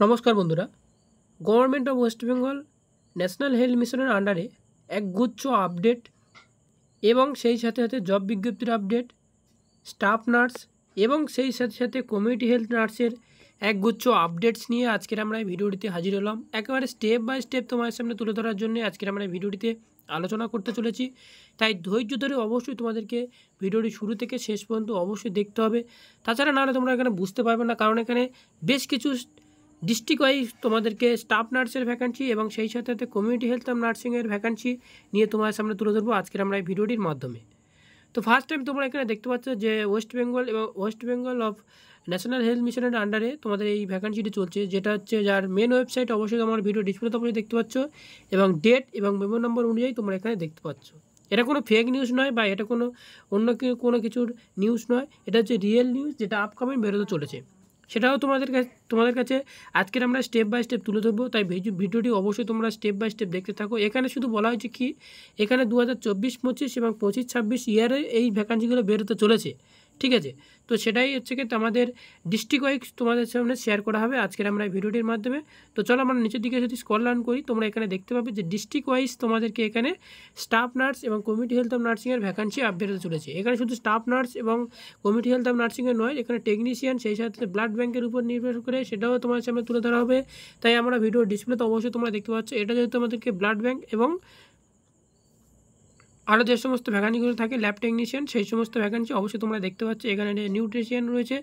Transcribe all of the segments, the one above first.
নমস্কার বন্ধুরা। Government of West Bengal national health মিশনের আন্ডারে একগুচ্ছ আপডেট এবং সেই সাথে সাথে জব বিজ্ঞপ্তির আপডেট, স্টাফ নার্স এবং সেই সাথে সাথে কমিউনিটি হেলথ নার্সের একগুচ্ছ আপডেটস নিয়ে আজকের আমরা এই ভিডিওটিতে হাজির হলাম। একেবারে স্টেপ বাই স্টেপ তোমাদের সামনে তুলে ধরার জন্য আজকের আমরা এই ভিডিওটিতে আলোচনা করতে চলেছি। তাই ধৈর্য ধরে অবশ্যই তোমাদেরকে ভিডিওটি শুরু থেকে শেষ পর্যন্ত অবশ্যই দেখতে হবে। তাছাড়া নাহলে তোমরা এখানে বুঝতে পারবে না, কারণ এখানে বেশ কিছু ডিস্ট্রিক্ট ওয়াইজ তোমাদেরকে স্টাফ নার্সের ভ্যাকান্সি এবং সেই সাথে সাথে কমিউনিটি হেলথ অ্যান্ড নার্সিংয়ের ভ্যাকান্সি নিয়ে তোমার সামনে তুলে ধরবো আজকের আমরা এই ভিডিওটির মাধ্যমে। তো ফার্স্ট টাইম তোমরা এখানে দেখতে পাচ্ছ যে West Bengal of national health মিশনের আন্ডারে তোমাদের এই ভ্যাকান্সিটি চলছে, যেটা হচ্ছে যার মেন ওয়েবসাইট অবশ্যই তোমার ভিডিও ডিসপ্লেতে অবশ্যই দেখতে পাচ্ছ এবং ডেট এবং মেমো নম্বর অনুযায়ী তোমরা এখানে দেখতে পাচ্ছ। এটা কোনো ফেক নিউজ নয় বা এটা কোনো অন্য কোনো কিছুর নিউজ নয়, এটা হচ্ছে রিয়েল নিউজ যেটা আপকামিং বেরোতে চলেছে। সেটাও তোমাদের কাছে আজকের আমরা স্টেপ বাই স্টেপ তুলে ধরবো। তাই ভিডিওটি অবশ্যই তোমরা স্টেপ বাই স্টেপ দেখতে থাকো। এখানে শুধু বলা হয়েছে কি, এখানে 2024-25 এবং 25-26 ইয়ারে এই ভ্যাকান্সিগুলো বেরোতে চলেছে, ঠিক আছে। তো সেটাই হচ্ছে কি আমাদের ডিস্ট্রিক্ট ওয়াইজ তোমাদের সামনে শেয়ার করা হবে আজকের আমরা এই ভিডিওটির মাধ্যমে। তো চলো আমরা নিচের দিকে যদি স্ক্রল ডাউন করি, তোমরা এখানে দেখতে পাবে যে ডিস্ট্রিক্ট ওয়াইজ তোমাদেরকে এখানে স্টাফ নার্স এবং কমিউনিটি হেলথ অফ নার্সিংয়ের ভ্যাকান্সি বেরোতে চলেছে। এখানে শুধু স্টাফ নার্স এবং কমিউনিটি হেলথ অফ নার্সিংয়ের নয়, এখানে টেকনিশিয়ান সেই সাথে ব্লাড ব্যাঙ্কের উপর নির্ভর করে সেটাও তোমার সামনে তুলে ধরা হবে। তাই আমরা ভিডিও ডিসপ্লেতে অবশ্যই তোমরা দেখতে পাচ্ছ, এটা যেহেতু আমাদেরকে ব্লাড ব্যাঙ্ক এবং আরও যে সমস্ত ভ্যাকান্সিগুলো থাকে ল্যাব টেকনিশিয়ান সেই সমস্ত ভ্যাকান্সি অবশ্যই তোমরা দেখতে পাচ্ছ। এখানে নিউট্রিশিয়ান রয়েছে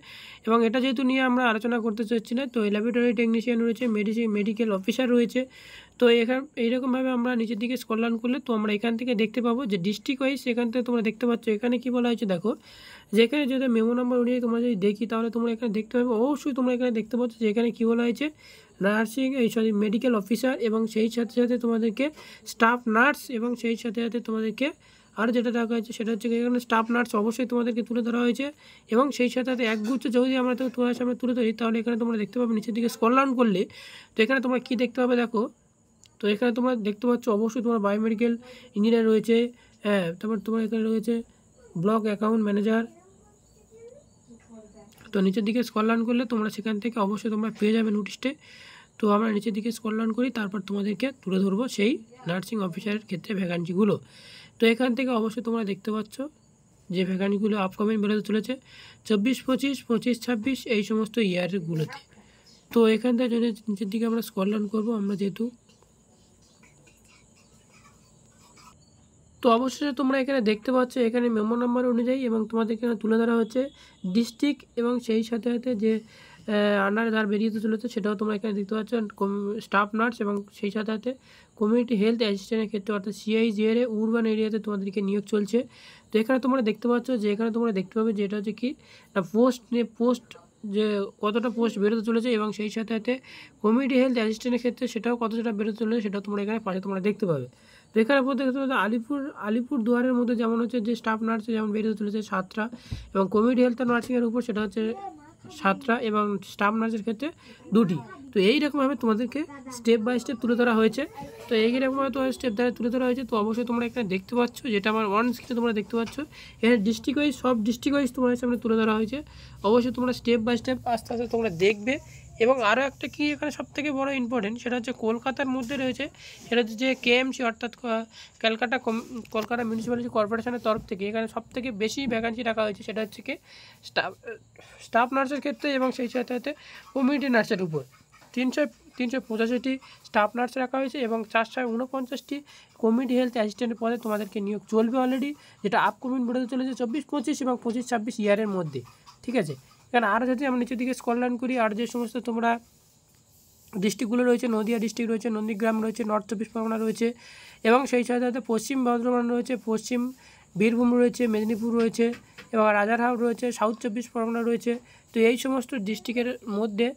এবং এটা যেহেতু নিয়ে আমরা আলোচনা করতে চাচ্ছি না, তো ল্যাবরেটরি টেকনিশিয়ান রয়েছে, মেডিকেল অফিসার রয়েছে। তো এখানে এইরকমভাবে আমরা নিচের দিকে স্ক্রল ডাউন করলে তো আমরা এখান থেকে দেখতে পাবো যে ডিস্ট্রিক্ট ওয়াইজ এখান থেকে তোমরা দেখতে পাচ্ছ। এখানে কি বলা হয়েছে দেখো, যে এখানে যদি মেমো নাম্বার অনুযায়ী তোমরা যদি দেখি তাহলে তোমরা এখানে দেখতে পাবে, অবশ্যই তোমরা এখানে দেখতে পাচ্ছ যে এখানে কী বলা হয়েছে, মেডিকেল অফিসার এবং সেই সাথে সাথে তোমাদেরকে স্টাফ নার্স এবং সেই সাথে সাথে তোমাদেরকে আর যেটা দেখা হয়েছে সেটা হচ্ছে এখানে স্টাফ নার্স অবশ্যই তোমাদেরকে তুলে ধরা হয়েছে এবং সেই সাথে সাথে একগুচ্ছ যদি আমরা তোমার সামনে তুলে ধরি তাহলে এখানে তোমরা দেখতে পাবে নিচের দিকে স্ক্রল ডাউন করলে তো এখানে তোমরা কী দেখতে পাবে দেখো। তো এখানে তোমরা দেখতে পাচ্ছ অবশ্যই তোমার বায়োমেডিকেল ইঞ্জিনিয়ার রয়েছে, হ্যাঁ, তারপর তোমার এখানে রয়েছে ব্লক অ্যাকাউন্ট ম্যানেজার। তো নিচের দিকে স্ক্রল ডাউন করলে তোমরা সেখান থেকে অবশ্যই তোমরা পেয়ে যাবে নোটিশটে। তো আমরা নিচের দিকে স্ক্রল ডাউন করি, তারপর তোমাদেরকে তুলে ধরবো সেই নার্সিং অফিসারের ক্ষেত্রে ভ্যাকান্সিগুলো। তো এখান থেকে অবশ্যই তোমরা দেখতে পাচ্ছ যে ভ্যাকান্সিগুলো আপকামিং বেরোতে চলেছে 24-25, 25-26 এই সমস্ত ইয়ারগুলোতে। তো এখান থেকে যদি নিচের দিকে আমরা স্ক্রল ডাউন করবো, আমরা যেহেতু তো অবশ্যই তোমরা এখানে দেখতে পাচ্ছ এখানে মেমো নাম্বার অনুযায়ী এবং তোমাদের এখানে তুলে ধরা হচ্ছে ডিস্ট্রিক্ট এবং সেই সাথে সাথে যে আন্ডারে যার বেরিয়ে চলেছে সেটাও তোমরা এখানে দেখতে পাচ্ছ, স্টাফ নার্স এবং সেই সাথে সাথে কমিউনিটি হেলথ অ্যাসিস্ট্যান্টের ক্ষেত্রে অর্থাৎ সিআইজিআরে উরবান এরিয়াতে তোমাদেরকে নিয়োগ চলছে। তো এখানে তোমরা দেখতে পাচ্ছ যে এখানে তোমরা দেখতে পাবে যে এটা হচ্ছে কি না পোস্ট যে কতটা পোস্ট বেরোতে চলেছে এবং সেই সাথে সাথে কমিউনিটি হেলথ অ্যাসিস্ট্যান্টের ক্ষেত্রে সেটাও কতটা বেরোতে চলেছে সেটাও তোমরা এখানে পাশে তোমরা দেখতে পাবে। তো এখানে বলতে গেলে আলিপুর দুয়ারের মধ্যে যেমন হচ্ছে যে স্টাফ নার্সে যেমন বেরোতে চলেছে 7টা এবং কমিউনিটি হেলথ অ্যান্ড নার্সিংয়ের উপর সেটা হচ্ছে 7টা এবং স্টাফ নার্সের ক্ষেত্রে 2টি। তো এইরকমভাবে তোমাদেরকে স্টেপ বাই স্টেপ তুলে ধরা হয়েছে। তো এইরকমভাবে তোমার স্টেপ দ্বারা তুলে ধরা হয়েছে। তো অবশ্যই তোমরা এখানে দেখতে পাচ্ছ, যেটা আমার ওয়ান স্ক্রিনে তোমরা দেখতে পাচ্ছ, এখানে ডিস্ট্রিক্ট ওয়াইজ সব ডিস্ট্রিক্ট ওয়াইজ তোমাদের সামনে তুলে ধরা হয়েছে। অবশ্যই তোমরা স্টেপ বাই স্টেপ আস্তে আস্তে তোমরা দেখবে। এবং আরও একটা কি এখানে সবথেকে বড় ইম্পর্টেন্ট সেটা হচ্ছে কলকাতার মধ্যে রয়েছে, সেটা হচ্ছে যে কেএমসি অর্থাৎ কলকাতা মিউনিসিপ্যালিটি কর্পোরেশনের তরফ থেকে এখানে সবথেকে বেশি ভ্যাকান্সি রাখা হয়েছে, সেটা হচ্ছে কি স্টাফ নার্সের ক্ষেত্রে এবং সেই সাথে সাথে কমিউনিটি নার্সের উপর 385টি স্টাফ নার্স রাখা হয়েছে এবং 449টি কমিউনিটি হেলথ অ্যাসিস্ট্যান্টের পদে তোমাদেরকে নিয়োগ চলবে অলরেডি, যেটা আপকামিং বেরোতে চলেছে 24-25 এবং 25-26 ইয়ারের মধ্যে, ঠিক আছে। কারণ আরও যদি আমরা নিচের দিকে স্ক্রল ডাউন করি, আর যে সমস্ত তোমরা ডিস্ট্রিক্টগুলো রয়েছে, নদিয়া ডিস্ট্রিক্ট রয়েছে, নন্দীগ্রাম রয়েছে, নর্থ 24 পরগনা রয়েছে এবং সেই সাথে সাথে পশ্চিম বর্ধমান রয়েছে, পশ্চিম বীরভূম রয়েছে, মেদিনীপুর রয়েছে এবং রাজারহাট রয়েছে, সাউথ 24 পরগনা রয়েছে। তো এই সমস্ত ডিস্ট্রিক্টের মধ্যে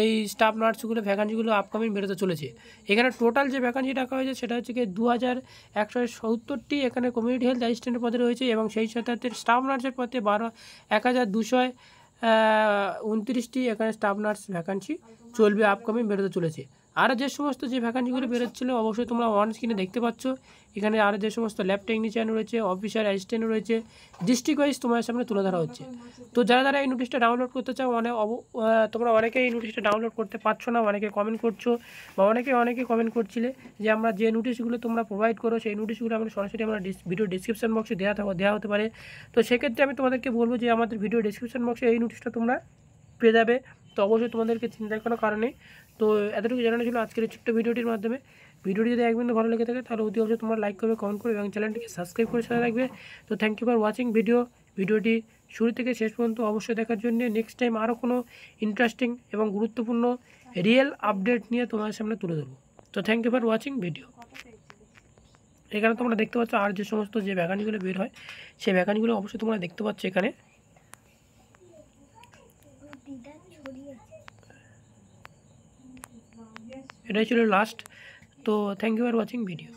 এই স্টাফ নার্সগুলো ভ্যাকান্সিগুলো আপকামিং বেরোতে চলেছে। এখানে টোটাল যে ভ্যাকান্সি রাখা হয়েছে সেটা হচ্ছে কি 2170টি এখানে কমিউনিটি হেলথ অ্যাসিস্ট্যান্টের পদে রয়েছে এবং সেই সাথে সাথে স্টাফ নার্সের পদে 12,229টি এখানে স্টাফ নার্স ভ্যাকান্সি চলবে আপকামিং বেরোতে চলেছে। আর যে সমস্ত যে ভ্যাকান্সিগুলো বেরোচ্ছিলো অবশ্যই তোমরা অন স্ক্রিনে দেখতে পাচ্ছ। এখানে আর যে সমস্ত ল্যাব টেকনিশিয়ান রয়েছে, অফিসার অ্যাসিস্ট্যান্ট রয়েছে, ডিস্ট্রিক্ট ওয়াইজ তোমার সামনে তুলে ধরা হচ্ছে। তো যারা এই নোটিশটা ডাউনলোড করতে চাও তোমরা অনেকেই এই নোটিশটা ডাউনলোড করতে পারছো না, অনেকে কমেন্ট করছো বা অনেকে কমেন্ট করছিলে যে আমরা যে নোটিশগুলো তোমরা প্রোভাইড করো সেই নোটিশগুলো আমরা সরাসরি আমরা ভিডিও ডিসক্রিপশন বক্সে দেওয়া হতে পারে। তো সেক্ষেত্রে আমি তোমাদেরকে বলবো যে আমাদের ভিডিও ডিসক্রিপশন বক্সে এই নোটিশটা তোমরা পেয়ে যাবে। তো অবশ্যই তোমাদেরকে চিন্তার কোনো কারণ নেই। তো এতটুকু জানানো ছিল আজকের এই ছোট্ট ভিডিওটির মাধ্যমে। ভিডিওটি যদি এক বিন্দু ভালো লেগে থাকে তাহলে অতি অবশ্যই তোমরা লাইক করবে, কমেন্ট করবে এবং চ্যানেলটিকে সাবস্ক্রাইব করে সাথে রাখবে। তো থ্যাংক ইউ ফর ওয়াচিং ভিডিওটি শুরু থেকে শেষ পর্যন্ত অবশ্যই দেখার জন্য। নেক্সট টাইম আরও কোনো ইন্টারেস্টিং এবং গুরুত্বপূর্ণ রিয়েল আপডেট নিয়ে তোমাদের সামনে তুলে ধরবো। তো thank you for watching video. এখানে তোমরা দেখতে পাচ্ছ আর যে সমস্ত যে ভ্যাকান্সিগুলো বের হয় সেই ভ্যাকান্সিগুলো অবশ্যই তোমরা দেখতে পাচ্ছ এখানে। এটাই ছিল লাস্ট। তো thank you for watching video.